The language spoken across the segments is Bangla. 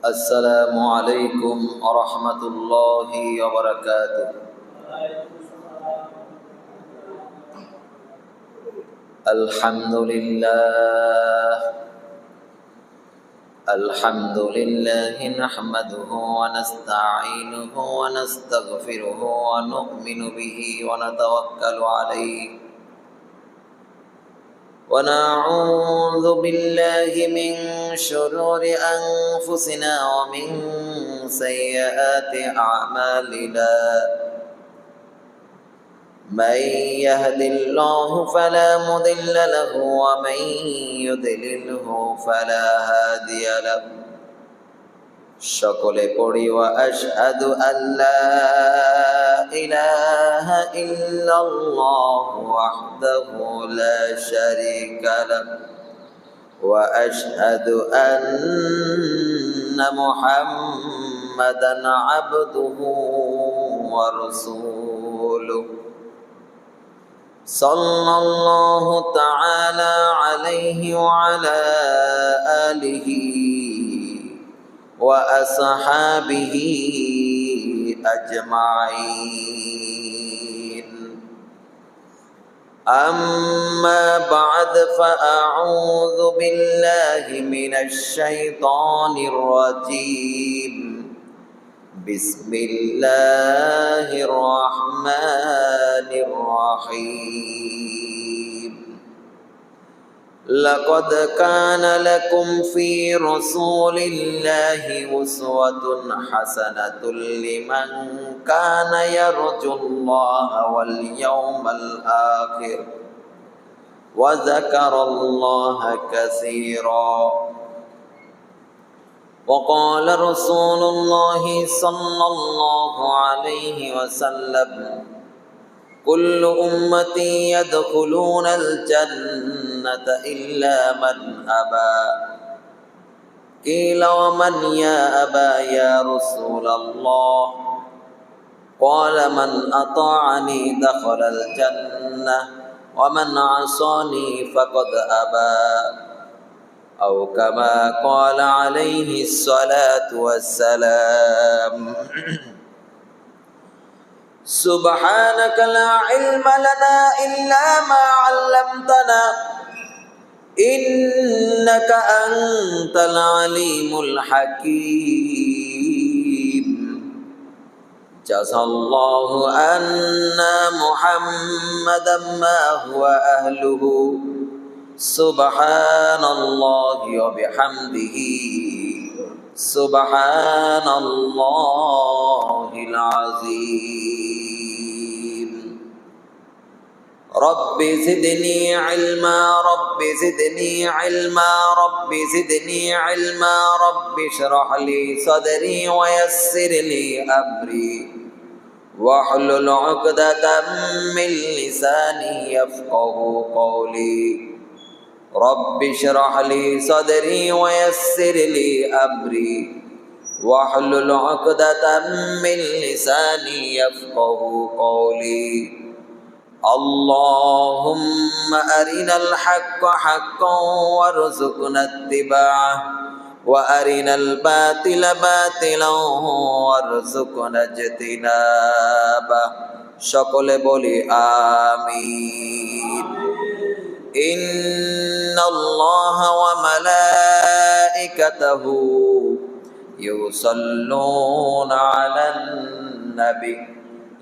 السلام عليكم ورحمة الله وبركاته. الحمد لله نحمده ونستعينه ونستغفره ونؤمن به ونتوكل عليه ونعوذ بالله من شرور أنفسنا ومن سيئات أعمالنا. من يهد الله فلا مضل له ومن يضلله فلا هادي له। সকলে পড়ি وأشهد أن لا إله إلا الله وحده لا شريك له وأشهد أن محمدا عبده ورسوله صلى الله تعالى عليه وعلى آله وأصحابه أجمعين. أما بعد فأعوذ بالله من الشيطان الرجيم. بسم الله الرحمن الرحيم. لقد كان لكم في رسول الله أسوة حسنة لمن كان يرجو الله واليوم الآخر وذكر الله كثيرا. وقال رسول الله صلى الله عليه وسلم: كل أمتي يدخلون الجنة إلا من أبى. قيل ومن يا أبا يا رسول الله؟ قال من أطاعني دخل الجنة ومن عصاني فقد أبى، أو كما قال عليه الصلاة والسلام. سبحانك لا علم لنا إلا ما علمتنا إنك أنت العليم الحكيم. جزى الله أنا محمدا ما هو أهله. سبحان الله وبحمده سبحان الله العظيم. رب زدني علما رب زدني علما رب زدني علما رب اشرح لي صدري ويسر لي أمري واحلل عقدة من لساني يفقه قولي. رب اشرح لي صدري ويسر لي أمري واحلل عقدة من لساني يفقه قولي. اللهم أرنا الحق حقا وارزقنا اتباعه وأرنا الباطل باطلا وارزقنا اجتنابه. সকলে বলি আমিন। إن الله وملائكته يصلون على النبي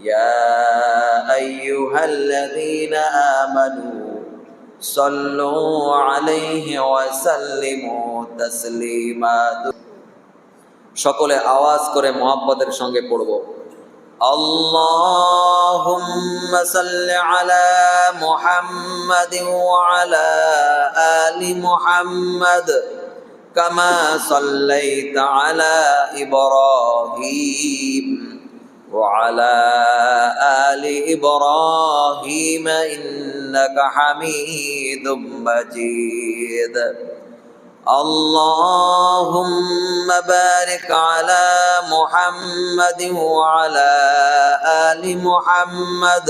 يا أيها الذين آمنوا صلوا عليه وسلموا تسليما. সকলে আওয়াজ করে মুহাব্বতের সঙ্গে পড়ব। اللهم صل على محمد وعلى آل محمد كما صليت على إبراهيم وعلى آل إبراهيم إنك حميد مجيد. اللهم بارك على محمد وعلى آل محمد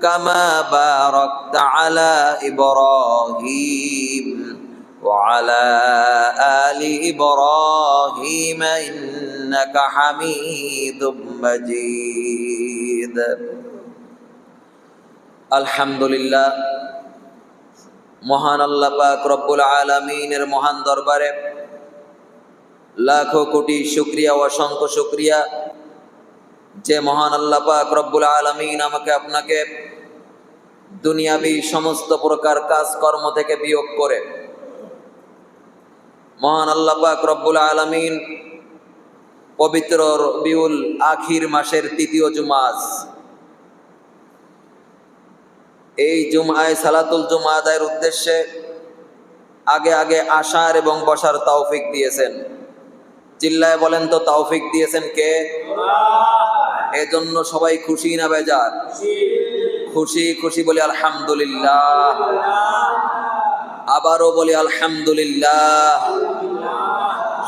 كما باركت على إبراهيم وعلى آل إبراهيم إنك حميد مجيد الحمد لله মহান আল্লাহ পাক রব্বুল আলামিনের মহান দরবারে লাখো কোটি শুকরিয়া ও অসংখ্য শুকরিয়া যে মহান আল্লাহ পাক রব্বুল আলামিন আমাকে আপনাকে দুনিয়াবি সমস্ত প্রকার কাজকর্ম থেকে বিয়োগ করে মহান আল্লাহ পাক রব্বুল আলামিন পবিত্র রবিউল আখির মাসের তৃতীয় জুমাজ এই জুমায় সালাতুল জুমা আদায়ের উদ্দেশ্যে আগে আগে আসার এবং বসার তৌফিক দিয়েছেন। চিল্লায় বলেন তো তৌফিক দিয়েছেন কে? এজন্য সবাই খুশি না বেজার? খুশি খুশি বলি আলহামদুলিল্লাহ। আবারও বলি আলহামদুলিল্লাহ।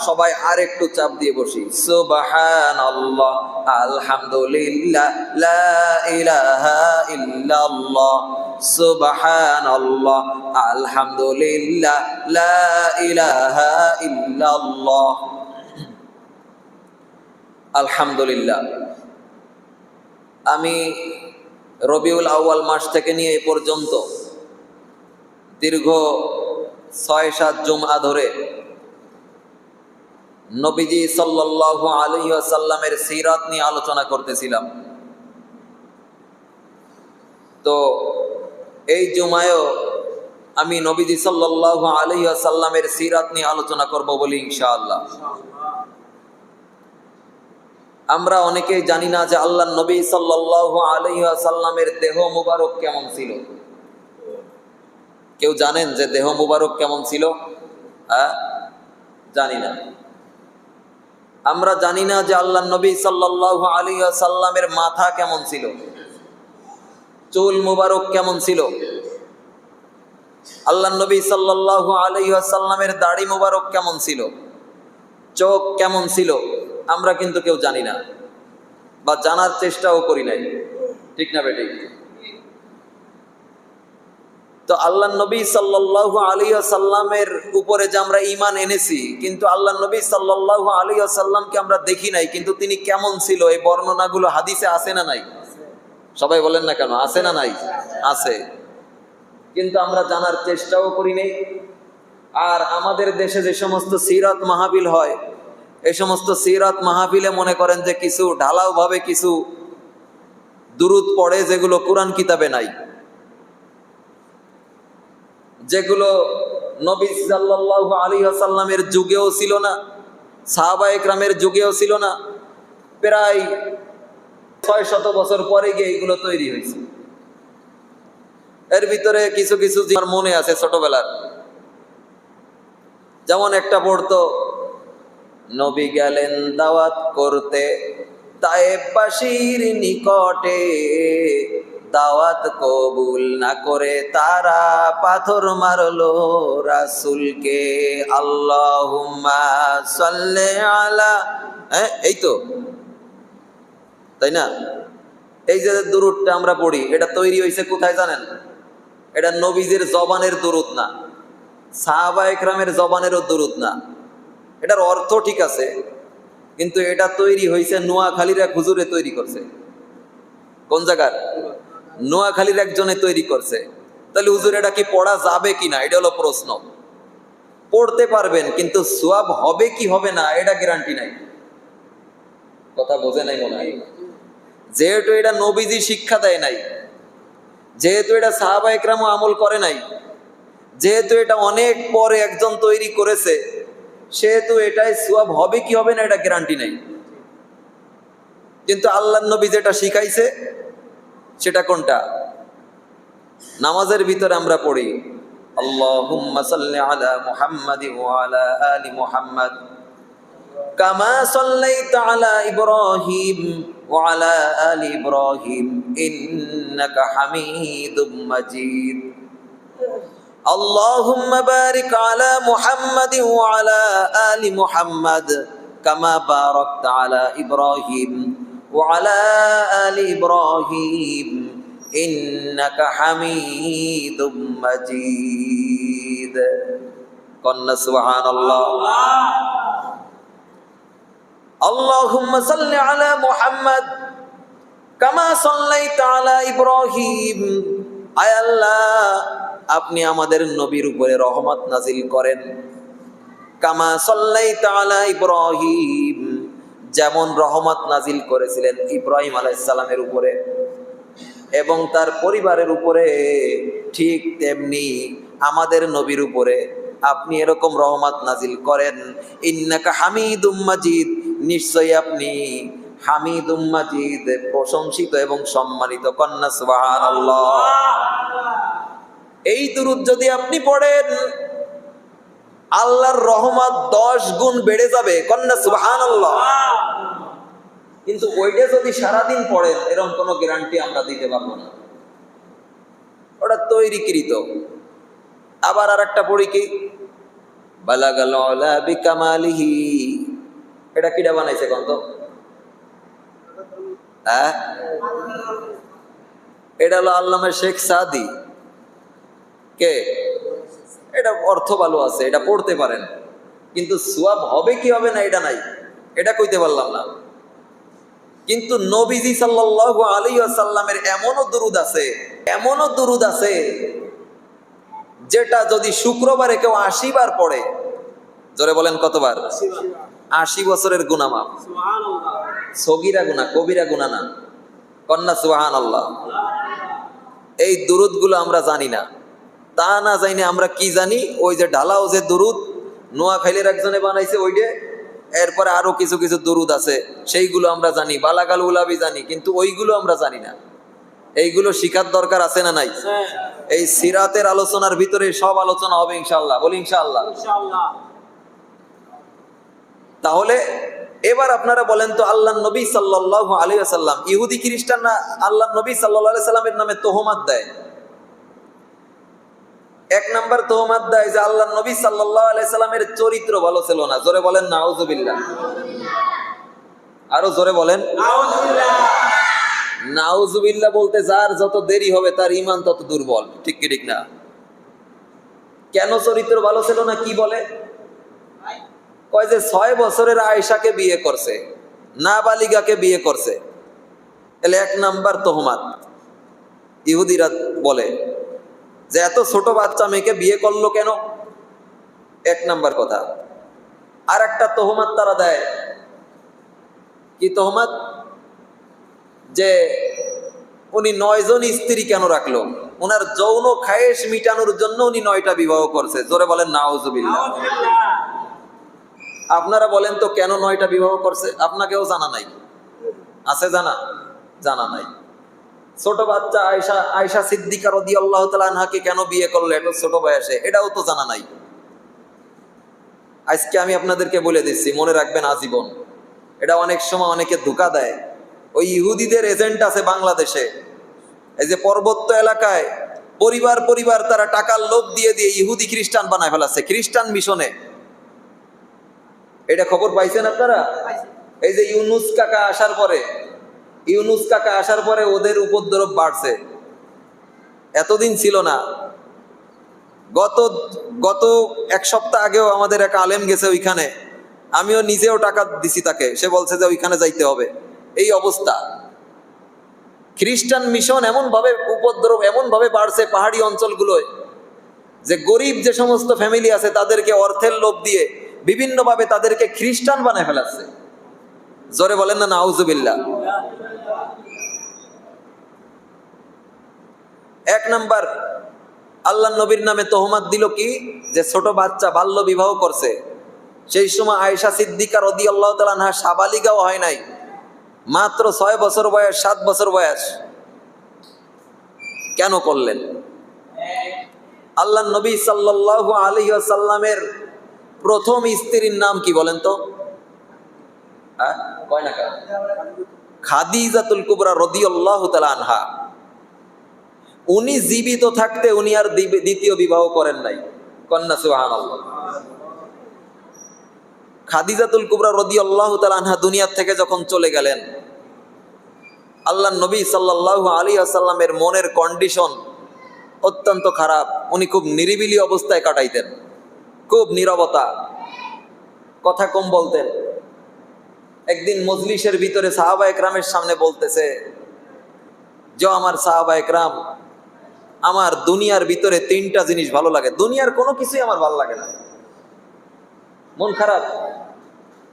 সবাই আর একটু চাপ দিয়ে বসি। সুবহানাল্লাহ, আলহামদুলিল্লাহ, লা ইলাহা ইল্লাল্লাহ, সুবহানাল্লাহ, আলহামদুলিল্লাহ, লা ইলাহা ইল্লাল্লাহ। আলহামদুলিল্লাহ। আমি রবিউল আউয়াল মাস থেকে নিয়ে এই পর্যন্ত দীর্ঘ ৬-৭ জুমআ ধরে নবীজি সাল্লাল্লাহু আলাইহি ওয়াসাল্লামের সিরাত নিয়ে আলোচনা করতেছিলাম। তো এই জুমায়ও আমি নবীজি সাল্লাল্লাহু আলাইহি ওয়াসাল্লামের সিরাত নিয়ে আলোচনা করব বলি ইনশাআল্লাহ। আমরা অনেকেই জানি না যে আল্লাহর নবী সাল্লাল্লাহু আলাইহি ওয়াসাল্লামের দেহ মুবারক কেমন ছিল। কেউ জানেন যে দেহ মুবারক কেমন ছিল? জানি না। আমরা জানি না যে আল্লাহর নবী সাল্লাল্লাহু আলাইহি ওয়াসাল্লামের মাথা কেমন ছিল, চুল মুবারক কেমন ছিল, আল্লাহর নবী সাল্লাল্লাহু আলাইহি ওয়াসাল্লামের দাড়ি মুবারক কেমন ছিল, চোখ কেমন ছিল, আমরা কিন্তু কেউ জানি না বা জানার চেষ্টাও করি নাই। ঠিক না বেটি? তো আল্লাহর নবী সাল্লাল্লাহু আলাইহি ওয়াসাল্লামের উপরে যে আমরা ঈমান এনেছি, কিন্তু আল্লাহর নবী সাল্লাল্লাহু আলাইহি ওয়াসাল্লামকে আমরা দেখি নাই, কিন্তু তিনি কেমন ছিল এই বর্ণনাগুলো হাদিসে আছে না নাই? সবাই বলেন না কেন? আছে না নাই? আছে। কিন্তু আমরা জানার চেষ্টাও করি নাই। আর আমাদের দেশে যে সমস্ত সিরাত মাহফিল হয়, এই সমস্ত সিরাত মাহফিলে মনে করেন যে কিছু ঢালাও ভাবে কিছু দুরূদ পড়ে যেগুলো কোরআন কিতাবে নাই, যেগুলো নবী সাল্লাল্লাহু আলাইহি ওয়াসাল্লামের যুগেও ছিল না, সাহাবায়ে কেরামের যুগেও ছিল না। প্রায় ৬০০ বছর পরে গিয়ে এগুলো তৈরি হয়েছে। এর ভিতরে কিছু কিছু আমার মনে আছে ছোটবেলার, যেমন একটা পড়তো, নবী গেলেন দাওয়াত করতে তায়েববাসীর নিকটে, দাওয়াত কবুল না করে তারা পাথর মারলো রাসূলকে, আল্লাহুম্মা সাল্লি আলা। এই তো, তাই না? এই যে দুরূদটা আমরা পড়ি, এটা তৈরি হয়েছে কোথায় জানেন? এটা নবীজির জবানের দুরূদ না, সাহাবায়ে কেরামের জবানেরও দুরূদ না। এটার অর্থ ঠিক আছে, কিন্তু এটা তৈরি হয়েছে নোয়াখালীর এক হুজুরে তৈরি করছে। কোন জায়গার? নোয়াখালীর একজনে তৈরি করছে। তাহলে হুজুর এটা কি পড়া যাবে কিনা, এটা হলো প্রশ্ন। পড়তে পারবেন, কিন্তু সওয়াব হবে কি হবে না এটা গ্যারান্টি নাই। কথা বোঝে নাই মনে হয়। যেহেতু এটা নবীজি শিক্ষা দেয় নাই, যেহেতু এটা সাহাবায়ে কেরাম আমল করে নাই, যেহেতু এটা অনেক পরে একজন তৈরি করেছে, সেহেতু এটাই সওয়াব হবে কি হবে না এটা গ্যারান্টি নাই। কিন্তু আল্লাহর নবী যেটা শিখাইছে সেটা কোনটা? নামাজের ভিতরে আমরা পড়ি আল্লাহুম্মা সাল্লি আলা মুহাম্মাদি ওয়া আলা আলি মুহাম্মাদ কামা সাল্লাইতা আলা ইব্রাহিম ওয়া আলা আলি ইব্রাহিম ইন্নাকা হামিদুম মাজিদ। আল্লাহুম্মা বারিক আলা মুহাম্মাদি ওয়া আলা আলি মুহাম্মাদ কামা বারাকতা আলা ইব্রাহিম ওয়া আলা আলি ইব্রাহিম ইন্নাকা হামিদুম মাজিদ। কন্যা সুবহানাল্লাহ। আল্লাহুম্মা সাল্লি আলা মুহাম্মাদ কামা সাল্লাইতা আলা ইব্রাহিম। আয় আল্লাহ, আপনি আমাদের নবীর উপরে রহমত নাজিল করেন। কামা সাল্লাইতা আলা ইব্রাহিম, যেমন রহমত নাজিল করেছিলেন ইব্রাহিম আলাইহিস সালামের উপরে এবং তার পরিবারের উপরে, ঠিক তেমনি আমাদের নবীর উপরে আপনি এরকম রহমত নাজিল করেন। ইন্নাকা হামিদুম মাজিদ, নিশ্চয়ই আপনি হামিদুম মাজিদ, প্রশংসিত এবং সম্মানিত। কন্যা সুবহানাল্লাহ। এই দুরূদ যদি আপনি পড়েন, আল্লাহর রহমত 10 গুণ বেড়ে যাবে। কন্যা সুবহানাল্লাহ। কিন্তু ওইটা যদি সারাদিন পড়েন, এরকম কোনো গ্যারান্টি আমরা দিতে পারবো না, ওটা তৈরিকৃত। আবার আর একটা পড়ি কি, বালাগাল উলা বিকামালিহি, এটা কিডা বানাইছে কোন তো? হ্যাঁ, এটা হলো আল্লামা শেখ সাদি। কে? এটা অর্থ ভালো আছে, এটা পড়তে পারেন, কিন্তু সওয়াব হবে কি হবে না এটা নাই, এটা কইতে পারলাম না। কিন্তু নবীজি সাল্লাল্লাহু আলাইহি ওয়াসাল্লামের এমনও দুরূদ আছে যেটা যদি শুক্রবারে কেউ 80 বার পড়ে, জোরে বলেন কতবার? 80 বছরের গুনাহ মাফ। সুবহানাল্লাহ। সগীরা গুনাহ, কবিরা গুনাহ না। কন্যা সুবহানাল্লাহ। এই দুরূদগুলো আমরা জানি না। তা না জানি আমরা কি জানি, ওই যে ঢালাও যে দুরূদ নোয়াখালীর একজনে বানাইছে ওইটা, এরপরে আরো কিছু কিছু দুরূদ আছে সেইগুলো আমরা জানি, বালাগাল উলাবি জানি, কিন্তু ওইগুলো আমরা জানি না। এইগুলো শিখার দরকার আছে না নাই? এই সিরাতের আলোচনার ভিতরে সব আলোচনা হবে ইনশাআল্লাহ। বলি ইনশাআল্লাহ। তাহলে এবার আপনারা বলেন তো, আল্লাহর নবী সাল্লাল্লাহু আলাইহি ওয়াসাল্লাম, ইহুদি খ্রিস্টানরা আল্লাহর নবী সাল্লাল্লাহু আলাইহি সাল্লামের নামে তোহমাত দেয়। এক নাম্বার তোহমাত দেয় যে আল্লাহর নবী সাল্লাল্লাহু আলাইহি সাল্লামের চরিত্র ভালো ছিল না। জোরে বলেন নাউজুবিল্লাহ। আরো জোরে বলেন নাউজুবিল্লাহ। নাউজুবিল্লাহ বলতে যার যত দেরি হবে তার ঈমান তত দুর্বল। ঠিক কি ঠিক না? কেন চরিত্র ভালো ছিল না? কি বলে? কয় যে 6 বছরের আয়েশাকে বিয়ে করছে, নাবালিগাকে বিয়ে করছে। এলে এক নাম্বার তোহমাত ইহুদিরা বলে যে এত ছোট বাচ্চা মেয়েকে বিয়ে করলো কেন, এক নাম্বার কথা। আর একটা তোহমাত তারা দেয়, কি তোহমাত? যে উনি 9 জন স্ত্রী কেন রাখলো, ওনার যৌন খায়েশ মিটানোর জন্য উনি 9টা বিবাহ করছে। জোরে বলেন নাউজুবিল্লাহ। আপনারা বলেন তো কেন 9টা বিবাহ করছে? আপনাকেও জানা নাই? আছে জানা? জানা নাই। ছোট বাচ্চা আয়েশা সিদ্দিকা রাদিয়াল্লাহু তাআলা আনহাকে কেন বিয়ে করলো এত ছোট বয়সে, এটাও তো জানা নাই। আজকে আমি আপনাদেরকে বলে দিচ্ছি, মনে রাখবেন আজীবন। এটা অনেক সময় অনেকে ধোঁকা দেয়। ওই ইহুদিদের এজেন্ট আছে বাংলাদেশে, এই যে পর্বত্য এলাকায় পরিবার তারা টাকার লোভ দিয়ে ইহুদি খ্রিস্টান বানায় ফেলাচ্ছে, খ্রিস্টান মিশনে। এটা খবর পাইছেন আপনারা? এই যে ইউনুস কাকা আসার পরে ওদের উপদ্রব বাড়ছে। এতদিন ছিল না। গত 1 সপ্তাহ আগেও আমাদের এক আলেম গেছে ওইখানে, আমিও নিজেও টাকা দিছি তাকে, সে বলছে যে ওইখানে যাইতে হবে। এই অবস্থা। খ্রিস্টান মিশন এমন ভাবে উপদ্রব এমন ভাবে বাড়ছে পাহাড়ি অঞ্চলগুলোয়, যে গরিব যে সমস্ত ফ্যামিলি আছে তাদেরকে অর্থের লোভ দিয়ে বিভিন্নভাবে তাদেরকে খ্রিস্টান বানায় ফেলাচ্ছে। জোরে বলেন না নাউজুবিল্লাহ। এক নাম্বার আল্লাহর নবীর নামে তোহমাত দিল কি, যে ছোট বাচ্চা বাল্য বিবাহ করছে। সেই সময় আয়েশা সিদ্দিকা রাদিয়াল্লাহু তাআলা আনহা সাবালিগাও হয় নাই, মাত্র 6 বছর বয়স, 7 বছর বয়স। কেন করলেন? আল্লাহর নবী সাল্লাল্লাহু আলাইহি ওয়াসাল্লামের প্রথম স্ত্রীর নাম কি বলেন তো? কয় না? খাদিজাতুল কুবরা রাদিয়াল্লাহু তাআলা আনহা। উনি জীবিত থাকতে উনি আর দ্বিতীয় বিবাহ করেন নাই। কন্যা সুবহানাল্লাহ। খাদিজাতুল কুবরা রাদিয়াল্লাহু তাআলা আনহা দুনিয়া থেকে যখন চলে গেলেন, আল্লাহর নবী সাল্লাল্লাহু আলাইহি ওয়াসাল্লামের মনের কন্ডিশন অত্যন্ত খারাপ। উনি খুব নিরিবিলি অবস্থায় কাটাইতেন। খুব নীরবতা, কথা কম বলতেন। একদিন মজলিসের ভিতরে সাহাবা একরামের সামনে বলতেছে, যে আমার সাহাবা একরাম, আমার দুনিয়ার ভিতরে তিনটা জিনিস ভালো লাগে, দুনিয়ার কোনো কিছুই আমার ভালো লাগে না। মন খারাপ,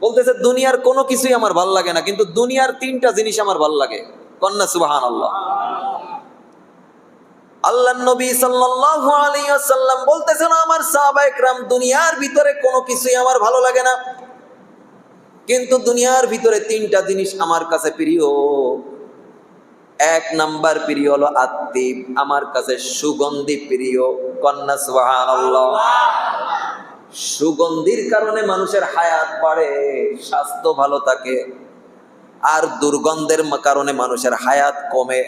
বলতেছে দুনিয়ার কোনো কিছুই আমার ভালো লাগে না, কিন্তু দুনিয়ার তিনটা জিনিস আমার ভালো লাগে। কন্যা সুবহানাল্লাহ। আল্লাহর নবী সাল্লাল্লাহু আলাইহি ওয়াসাল্লাম বলতেছেন, আমার সাহাবা একরাম, দুনিয়ার ভিতরে কোনো কিছুই আমার ভালো লাগে না, কিন্তু দুনিয়ার ভিতরে তিনটা জিনিস আমার কাছে প্রিয়। এক নাম্বার প্রিয় হলো আত্মীব, আমার কাছে সুগন্ধি প্রিয়। কন্যা সুবহানাল্লাহ। সুগন্ধির কারণে মানুষের হায়াত বাড়ে, স্বাস্থ্য ভালো থাকে, আর দুর্গন্ধের কারণে মানুষের হায়াত কমে।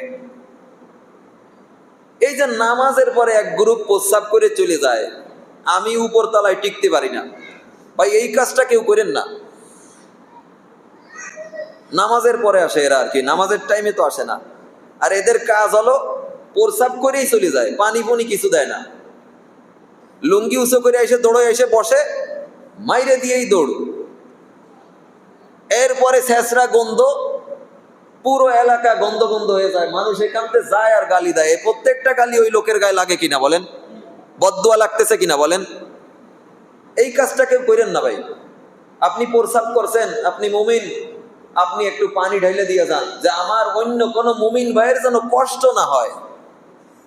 এই যে নামাজের পরে এক গ্রুপ প্রস্রাব করে চলে যায়, আমি উপর তলায় টিকতে পারি না ভাই, এই কাজটা কেউ করেন না। নামাজের পরে আসে এরা, আর কি নামাজের টাইমে তো আসে না। আর এদের কাজ হলো প্রস্রাব করেই চলে যায়, পানি পুনি কিছু দেয় না। লুঙ্গি উঁচু করে এসে দৌড়ে এসে বসে, মাইরে দিয়েই দৌড়। এরপরে ছেঁচড়া গন্ধ, পুরো এলাকা গন্ধ গন্ধ হয়ে যায়, মানুষ এখানতে যায় আর গালি দেয়। এই প্রত্যেকটা গালি ওই লোকের গায়ে লাগে কিনা বলেন, বদদুয়া লাগতেছে কিনা বলেন। এই কাজটা কেউ করেন না ভাই। আপনি প্রস্রাব করছেন, আপনি মুমিন, আপনি একটু পানি ঢাইলে দিয়ে যান, যে আমার অন্য কোনো মুমিন ভাইয়ের যেন কষ্ট না হয়।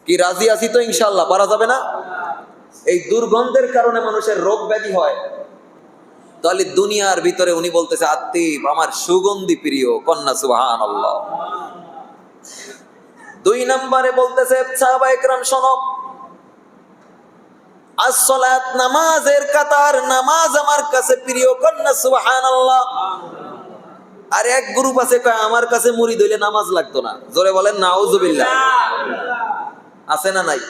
কি রাজি আছি তো ইনশাল্লাহ? পারা যাবে না? এই দুর্গন্ধের কারণে মানুষের রোগ ব্যাধি হয়। তাহলে দুনিয়ার ভিতরে উনি বলতেছে আত্মীব, আমার সুগন্ধি প্রিয়। কন্যা সুবহানাল্লাহ। দুই নম্বরে বলতেছে সাহাবা একরাম শোনো, as-salat, নামাজের কাতার, নামাজ আমার কাছে প্রিয়। কন্যা সুবহানাল্লাহ। আর এক গ্রুপ আছে কয় আমার কাছে মুড়ি দইলে নামাজ লাগতো না। জোরে বলেন নাউজুবিল্লাহ। আছে না নাই?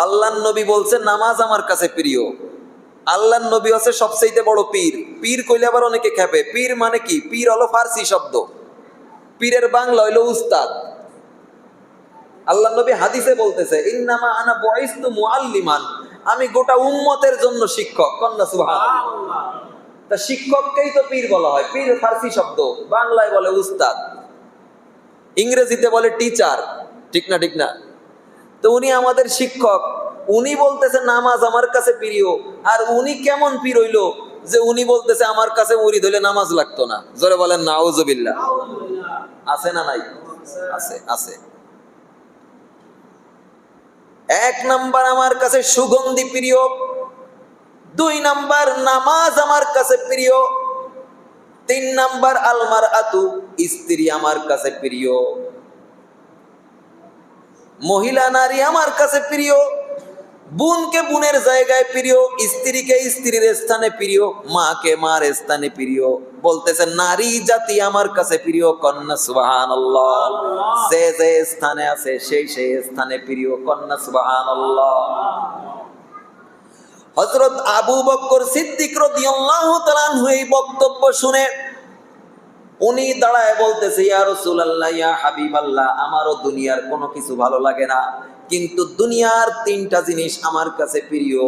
আল্লাহর নবী বলছেন নামাজ আমার কাছে প্রিয়। আল্লাহর নবী হচ্ছে সবচেয়ে বড় পীর। পীর কইলে আবার অনেকে খেপে। পীর মানে কি? পীর হলো ফার্সি শব্দ, পীরের বাংলা হইলো উস্তাদ। আল্লাহর নবী হাদিসে বলতেছে, ইন্নামা আনা বুইসতু মুআল্লিমান, আমি গোটা উম্মতের জন্য শিক্ষক। কন্যা সুবহানাল্লাহ। তা শিক্ষককেই তো পীর বলা হয়। পীর ফার্সি শব্দ, বাংলায় বলে উস্তাদ, ইংরেজিতে বলে টিচার। ঠিক না? ঠিক না? তো উনি আমাদের শিক্ষক, উনি বলতেছে নামাজ আমার কাছে প্রিয়। আর উনি কেমন পীর হইল যে উনি বলতেছে আমার কাছে মুড়ি ধইলে নামাজ লাগতো না? জোরে বলেন নাউজুবিল্লাহ। আছে না নাই? আছে, আছে। এক নাম্বার আমার কাছে সুগন্ধি প্রিয়, দুই নাম্বার নামাজ আমার কাছে প্রিয়, তিন নাম্বার আলমারআতু, স্ত্রী আমার কাছে প্রিয়। মহিলা নারী আমার কাছে প্রিয়, বোনকে বোনের জায়গায় প্রিয়, স্ত্রীকে স্ত্রীর স্থানে প্রিয়, মাকে মার স্থানে প্রিয়। বলতেছে নারী জাতি আমার কাছে প্রিয়। কন্যা সুবহানাল্লাহ। যে যে স্থানে আছে সেই সেই স্থানে প্রিয়। কন্যা সুবহানাল্লাহ। হযরত আবু বকর সিদ্দিক রাদিয়াল্লাহু তাআলা আনহু এই বক্তব্য শুনে উনি দাঁড়ায় বলতেছে, ইয়া রাসূলুল্লাহ, ইয়া হাবিবাল্লাহ, আমারও দুনিয়ার কোনো কিছু ভালো লাগে না, কিন্তু দুনিয়ার তিনটা জিনিস আমার কাছে প্রিয়।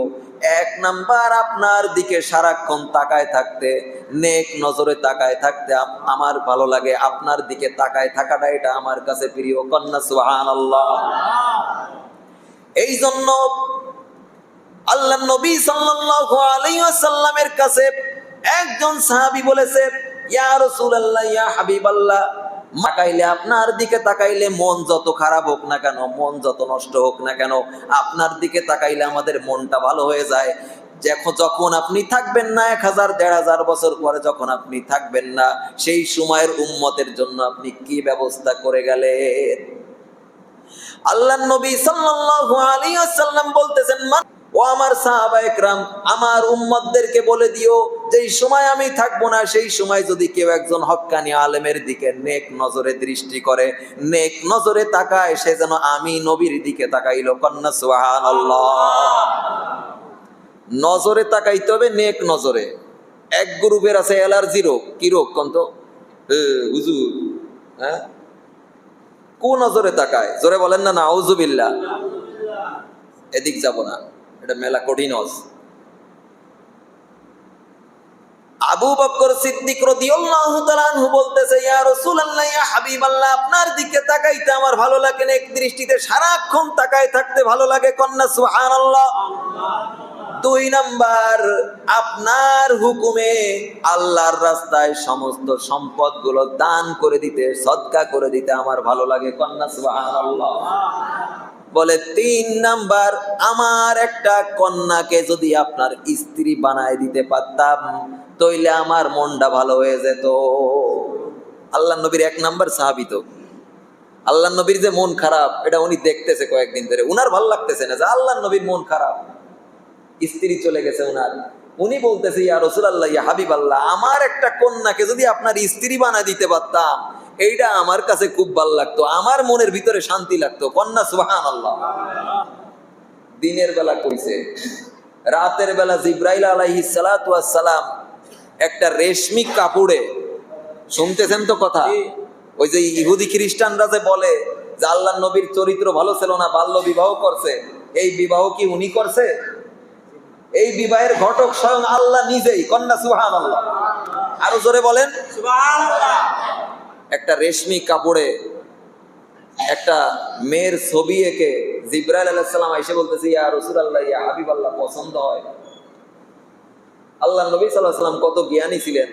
এক নাম্বার, আপনার দিকে সারাক্ষণ তাকায় থাকতে, নেক নজরে তাকায় থাকতে আমার ভালো লাগে। আপনার দিকে তাকায় থাকাটা এটা আমার কাছে প্রিয়। কন্যা সুবহানাল্লাহ। এই জন্য আল্লাহর নবী সাল্লাল্লাহু আলাইহি ওয়াসাল্লামের কাছে একজন সাহাবী বলেছে, ইয়া রাসূলুল্লাহ, ইয়া হাবিবাল্লাহ, তাকাইলে, আপনার দিকে তাকাইলে মন যত খারাপ হোক না কেন, মন যত নষ্ট হোক না কেন, আপনার দিকে তাকাইলে আমাদের মনটা ভালো হয়ে যায়। যখন আপনি থাকবেন না, 1000 1500 বছর পরে যখন আপনি থাকবেন না, সেই সময়ের উম্মতের জন্য আপনি কি ব্যবস্থা করে গেলেন? আল্লাহর নবী সাল্লাল্লাহু আলাইহি ওয়াসাল্লাম বলতেছেন, ও আমার সাহাবা একরাম, আমার উম্মতদেরকে বলে দিও, যেই সময় আমি থাকবো না সেই সময় যদি কেউ একজন হক্কানি আলেমের দিকে নেক নজরে দৃষ্টি করে, নেক নজরে তাকায়, সে যেন আমি নবীর দিকে তাকাইলো। কন্যা সুবহানাল্লাহ। নজরে তাকাইতে হবে, নেক নজরে। এক গ্রুপের আছে অ্যালার্জি রোগ। কি রোগ কন্ত? হুজুর, হ্যাঁ, কোন নজরে তাকায়? জোরে বলেন না নাউজুবিল্লাহ। এদিক যাব না, এটা মেলা কঠিন হজ। আবু বকর সিদ্দিক রাদিয়াল্লাহু তাআলা আনহু বলতেছে, ইয়া রাসূলুল্লাহ, ইয়া হাবিবাল্লাহ, আপনার দিকে তাকাইতে আমার ভালো লাগে না, এক দৃষ্টিতে সারাক্ষণ তাকায় থাকতে ভালো লাগে। কন্যা সুবহানাল্লাহ। 2 নাম্বার, আপনার হুকুমে আল্লাহর রাস্তায় সমস্ত সম্পদগুলো দান করে দিতে, সদকা করে দিতে আমার ভালো লাগে। কন্যা সুবহানাল্লাহ। বলে 3 নাম্বার, আমার একটা কন্যাকে যদি আপনার স্ত্রী বানায় দিতে পারতাম তাইলে আমার মনটা ভালো হয়ে যেত। আল্লাহ নবীর 1 নাম্বার সাহাবী তো। আল্লাহ নবীর যে মন খারাপ এটা উনি দেখতেছে কয়েকদিন ধরে, উনার ভালো লাগতেছে না যে আল্লাহ নবীর মন খারাপ, স্ত্রী চলে গেছে উনার। উনি বলতেছে, ইয়া রাসূলুল্লাহ, ইয়া হাবিবাল্লাহ, আমার একটা কন্যাকে যদি আপনার স্ত্রী বানায় দিতে পারতাম এইটা আমার কাছে খুব ভালো লাগতো, আমার মনের ভিতরে শান্তি লাগতো। কন্যা সুবহানাল্লাহ। দিনের বেলা কইছে, রাতের বেলা জিবরাইল আলাইহিস সালাতু ওয়াস সালাম একটা রেশমি কাপড়ে, শুনতেছেন তো কথা, ওই যে ইহুদি খ্রিস্টানরা যে বলে যে আল্লাহ নবীর চরিত্র ভালো ছিল না, বাল্য বিবাহ করছে, এই বিবাহ কি উনি করছে? এই বিবাহের ঘটক স্বয়ং আল্লাহ নিজেই। কন্যা সুবহানাল্লাহ। আরো জোরে বলেন সুবহানাল্লাহ। একটা রেশমি কাপড়ে একটা মেয়ের ছবি এঁকে জিবরাইল আলাইহিস সালাম এসে বলতেছে, ইয়া রাসূলুল্লাহ, ইয়া হাবিবাল্লাহ, পছন্দ হয়? আল্লাহ নবী সাল্লাল্লাহু আলাইহি ওয়াসাল্লাম কত জ্ঞানী ছিলেন।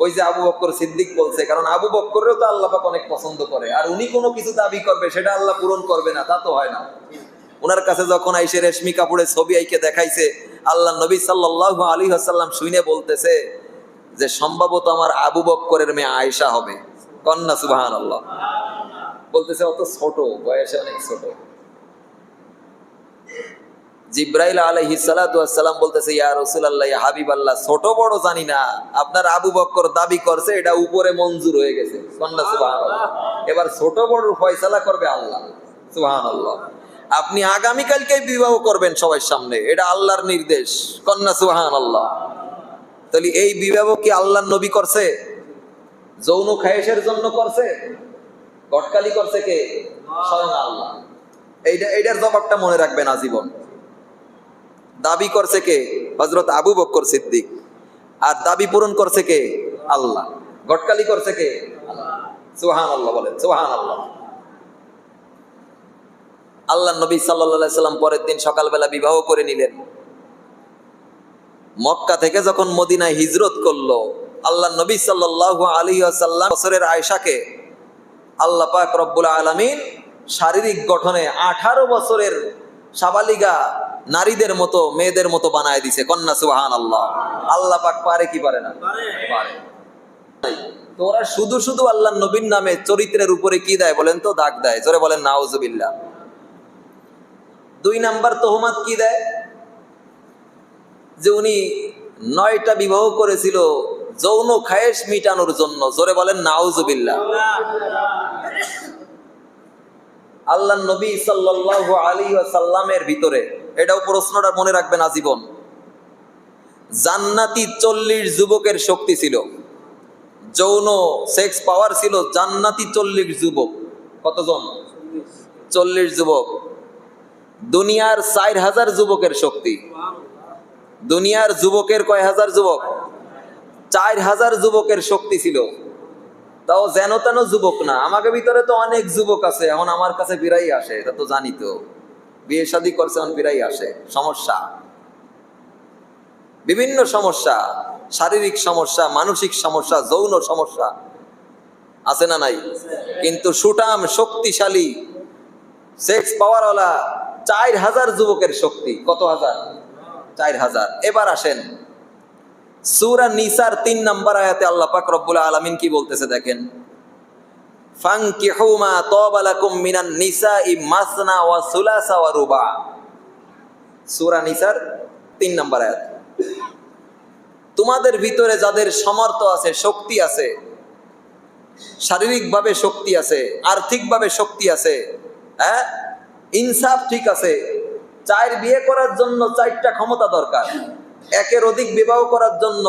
ওই যে আবু বকর সিদ্দিক বলছে, কারণ আবু বকরেও তো আল্লাহ পাক অনেক পছন্দ করে, আর উনি কোনো কিছু দাবি করবে সেটা আল্লাহ পূরণ করবে না, তা তো হয় না। ওনার কাছে যখন আইসে রেশমি কাপড়ের ছবি আইকে দেখাইছে, আল্লাহ নবী সাল্লাল্লাহু আলাইহি ওয়াসাল্লাম শুনে বলতেছে যে সম্ভবত আমার আবু বকরের মেয়ে আয়েশা হবে। কন্যা সুবহানাল্লাহ। বলতেছে অত ছোট বয়সে, অনেক ছোট। জিবরাইল আলাইহিস সালাতু ওয়াস সালাম বলতেছে, ইয়া রাসূলুল্লাহ, ইয়া হাবিবাল্লাহ, ছোট বড় জানি না, আপনার আবু বকর দাবি করছে এটা উপরে মঞ্জুর হয়ে গেছে। কন্যা সুবহানাল্লাহ। এবার ছোট বড় ফয়সালা করবে আল্লাহ। সুবহানাল্লাহ। আপনি আগামীকালকে বিবাহ করবেন সবার সামনে, এটা আল্লাহর নির্দেশ। কন্যা সুবহানাল্লাহ। তাহলে এই বিবাহ কি আল্লাহর নবী করছে? যৌন খায়েশের জন্য করছে? গটকালি করছে কে? স্বয়ং আল্লাহ। এইটার জবাবটা মনে রাখবেন আজীবন। দাবি করছে কে? হযরত আবু বকর সিদ্দিক। আর দাবি পূরণ করছে কে? আল্লাহ। গটকালি করছে কে? আল্লাহ। সুবহানাল্লাহ বলেন সুবহানাল্লাহ। আল্লাহ নবী সাল্লাল্লাহু আলাইহি সাল্লাম পরের দিন সকালবেলা বিবাহ করে নিলেন। মক্কা থেকে যখন মদিনায় হিজরত করলো, আল্লাহ নবী সাল্লাল্লাহু আলাইহি ওয়াসাল্লাম বছরের আয়েশাকে আল্লাহ পাক রব্বুল আলামিন শারীরিক গঠনে 18 বছরের সাবালিগা নারীদের মতো, মেয়েদের মতো বানায় দিছে। কন্যা সুবহানাল্লাহ। আল্লাহ পাক পারে কি পারে না? পারে। তো ওরা শুধু শুধু আল্লাহ নবীর নামে চরিত্রের উপরে কি দেয় বলেন তো? দাগ দেয়। জোরে বলেন নাউজুবিল্লাহ। 2 নাম্বার তোহমাত কি দেয়? যে উনি 9টা বিবাহ করেছিল যৌন খায়েশ মিটানোর জন্য। জোরে বলেন নাউজুবিল্লাহ। আল্লাহ নবী সাল্লাল্লাহু আলাইহি ওয়াসাল্লামের ভিতরে, এটাও প্রশ্নটা মনে রাখবেন আজীবন, জান্নাতি 40 যুবকের শক্তি ছিল, যৌন সেক্স পাওয়ার ছিল জান্নাতি 40 যুবক। কতজন? 40 যুবক। দুনিয়ার 4000 যুবকের শক্তি। দুনিয়ার যুবকের কয় হাজার যুবক? 4000 যুবকের শক্তি ছিল। তাও যেন তেন যুবক না। আমাকে ভিতরে তো অনেক যুবক আছে, এখন আমার কাছে বিরাই আসে, এটা তো জানি তো। বিয়ে শাদী করছে, এখন বিরাই আসে। সমস্যা, বিভিন্ন সমস্যা, শারীরিক সমস্যা, মানসিক সমস্যা, যৌন সমস্যা আছে না নাই? কিন্তু সুঠাম শক্তিশালী সেক্স পাওয়ারওয়ালা 4000 যুবকের শক্তি। কত হাজার? 4000। এবার আসেন সূরা নিসার 3 নম্বর আয়াতে আল্লাহ পাক রব্বুল আলামিন কি বলতেছে দেখেন, ফানকিহু মা তাবা লাকুম মিনান নিসাই মাসনা ওয়া সুলাসা ওয়া রুবা। সূরা নিসার 3 নম্বর আয়াত। তোমাদের ভিতরে যাদের সামর্থ্য আছে, শক্তি আছে, শারীরিকভাবে শক্তি আছে, আর্থিকভাবে শক্তি আছে, হ্যাঁ, ইনসাফ ঠিক আছে, 4 বিয়ে করার জন্য 4টা ক্ষমতা দরকার, একের অধিক বিবাহ করার জন্য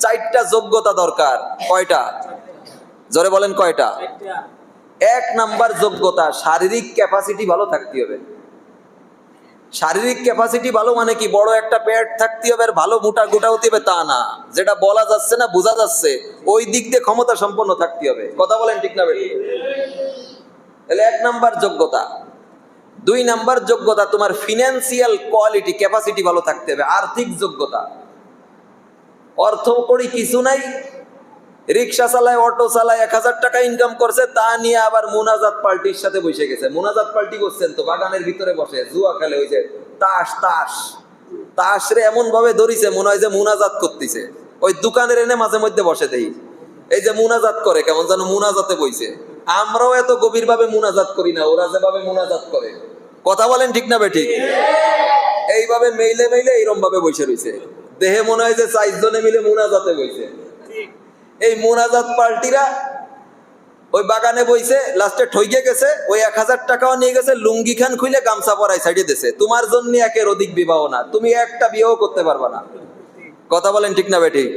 4টা যোগ্যতা দরকার। কয়টা? জোরে বলেন কয়টা? 1 নাম্বার যোগ্যতা, শারীরিক ক্যাপাসিটি ভালো থাকতে হবে। শারীরিক ক্যাপাসিটি ভালো মানে কি বড় একটা পেট থাকতে হবে আর ভালো মোটা গোটা হতে হবে তা না, যেটা বলা যাচ্ছে না বোঝা যাচ্ছে ওই দিক দিয়ে ক্ষমতা সম্পন্ন থাকতে হবে। কথা বলেন ঠিক না বেঠিক? তাহলে 1 নাম্বার যোগ্যতা। 2 নাম্বার যোগ্যতা তোমার ফিনান্সিয়াল কোয়ালিটি ক্যাপাসিটি ভালো থাকতে হবে, আর্থিক যোগ্যতা। অর্থ করি কিছু নাই, রিক্সা চালায় অটো চালায় 1000 টাকা ইনকাম করছে, তা নিয়ে আবার মুনাজাত পার্টির সাথে বসে গেছে। মুনাজাত পার্টি করছেন তো বাগানের ভিতরে বসে জুয়া খেলে, ওই যে তাস তাস তাস রে এমন ভাবে ধরিছে মনে হয় যে মুনাজাত করতেছে। ওই দোকানের এনে মাঝে মধ্যে বসে দেই, এই যে মুনাজাত করে কেমন যেন মুনাজাতে বইছে। আমরাও এত গভীর ভাবে মুনাজাত করি না, ওরা যেভাবে মুনাজাত করে। কথা বলেন ঠিক না বেঠিক? এইভাবে মেইলে মেইলে এইরকম ভাবে বসে রয়েছে, দেহে মনে হয় যে 4 জনে মিলে মুনাজাতে বইছে। এই মুনাজাত পার্টিরা ওই বাগানে বইছে, লাস্টে ঠইকে গেছে, ওই 1000 টাকাও নিয়ে গেছে, লুঙ্গি খান খুলে গামছা পরাই সাইডে দিছে। তোমার জন্য একের অধিক বিবাহ না, তুমি একটা বিয়েও করতে পারবা না। কথা বলেন ঠিক না বেঠিক?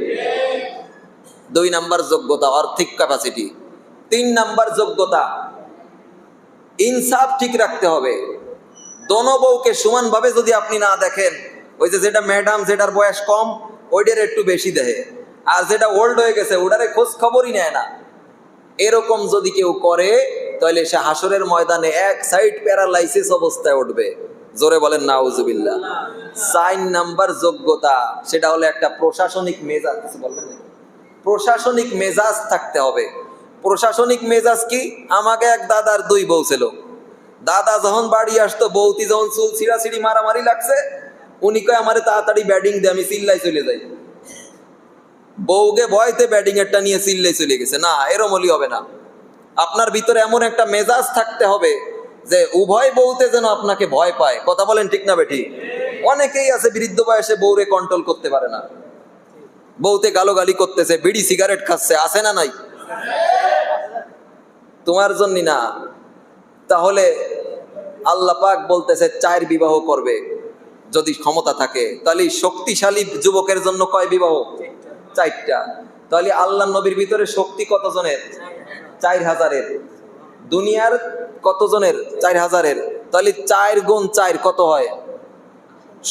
2 নাম্বার যোগ্যতা আর্থিক ক্যাপাসিটি। 3 নাম্বার যোগ্যতা ইনসাফ ঠিক রাখতে হবে। দোনো বউকে সমান ভাবে যদি আপনি না দেখেন, ওই যে যেটা ম্যাডাম যেটার বয়স কম ওইটার একটু বেশি দেখে, আর যেটা ওল্ড হয়ে গেছে ওটারে খোঁজ খবরই নেয় না, এরকম যদি কেউ করে তাহলে সে হাসরের ময়দানে এক সাইড প্যারালাইসিস অবস্থায় উঠবে। জোরে বলেন নাউজুবিল্লাহ। 4 নাম্বার যোগ্যতা সেটা হলো একটা প্রশাসনিক মেজাজ। কিছু বলবেন না? প্রশাসনিক মেজাজ থাকতে হবে। প্রশাসনিক মেজাজ কি? আমাকে এক দাদার 2 বউ ছিল। দাদা যখন বাড়ি আসতো, বউতি যখন চুল ছিঁড়াছিড়ি মারামারি লাগছে, উনি কয় আমারে তাড়াতাড়ি ব্যাটিং দে, আমি চিল্লাই চলে যাই। বউকে ভয়তে ব্যাটিং এরটা নিয়ে চিল্লাই চলে গেছে। না, এরম হলি হবে না। আপনার ভিতরে এমন একটা মেজাজ থাকতে হবে যে উভয় বউতে যেন আপনাকে ভয় পায়। কথা বলেন ঠিক না বেঠিক? অনেকেই আছে বৃদ্ধ বয়সে বউরে কন্ট্রোল করতে পারে না, বউতে গালোগালি করতেছে, বিড়ি সিগারেট খাচ্ছে, আছে না নাই? তোমার জন্য না। তাহলে আল্লাহ পাক বলতেছে 4 বিবাহ করবে যদি ক্ষমতা থাকে। তাহলে শক্তিশালী যুবকের জন্য কয় বিবাহ? 4টা। তাহলে আল্লাহ নবীর ভিতরে শক্তি কতজনের? 4000-এর। দুনিয়ার কতজনের? 4000-এর। তাহলে 4 গুণ 4 কত হয়?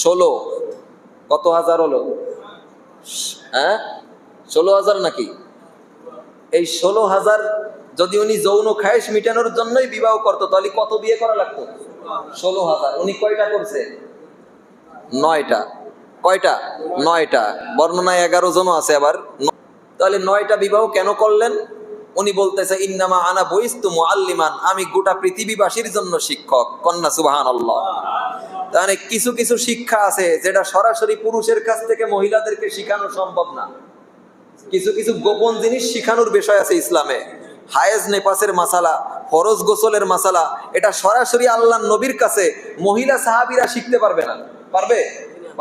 16। কত হাজার হলো? হ্যাঁ, 16000 নাকি? এই 16000 যদি উনি যৌন খায়েশ মিটানোর জন্যই বিবাহ করতো তাহলে কত বিয়ে করা লাগতো? 16000। উনি কয়টা করছে? 9টা। কয়টা? 9টা। বর্ণনায় 11 জনও আছে আবার। তাহলে 9টা বিবাহ কেন করলেন? উনি বলতেছে ইন্নামা আনা বইস্তু মুআল্লিমান, আমি গোটা পৃথিবীবাসীর জন্য শিক্ষক। কন্যা সুবহানাল্লাহ। তাহলে কিছু কিছু শিক্ষা আছে যেটা সরাসরি পুরুষের কাছ থেকে মহিলাদেরকে শেখানো সম্ভব না। কিছু কিছু গোপন জিনিস শিখানোর বিষয় আছে ইসলামে। হায়েজ নেপাসের মাসালা, ফরজ গোসলের মাসালা, এটা সরাসরি আল্লাহ নবীর কাছে মহিলা সাহাবীরা শিখতে পারবে না। পারবে?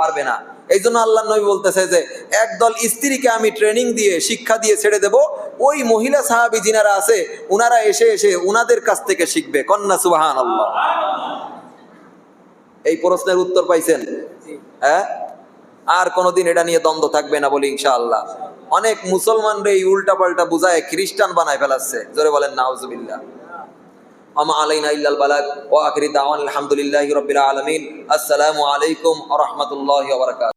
পারবে না। এই জন্য আল্লাহ নবী বলতেছে যে একদল স্ত্রীকে আমি ট্রেনিং দিয়ে শিক্ষা দিয়ে ছেড়ে দেব, ওই মহিলা সাহাবী যিনারা আছে উনারা এসে এসে উনাদের কাছ থেকে শিখবে। কন্যা সুবহানাল্লাহ। এই প্রশ্নের উত্তর পাইছেন? হ্যাঁ, আর কোনোদিন এটা নিয়ে দ্বন্দ্ব থাকবে না বলি ইনশাআল্লাহ। অনেক মুসলমানরা এই উল্টা পাল্টা বুঝায় খ্রিস্টান বানায় ফেলাচ্ছে। জোরে বলেন নাউজুবিল্লাহ। আমা আলাইনা ইল্লাল বালাগ ওয়া আখিরি দাওয়ানা আলহামদুলিল্লাহি রাব্বিল আলামিন। আসসালামু আলাইকুম ওয়া রাহমাতুল্লাহি ওয়া বারাকাতুহু।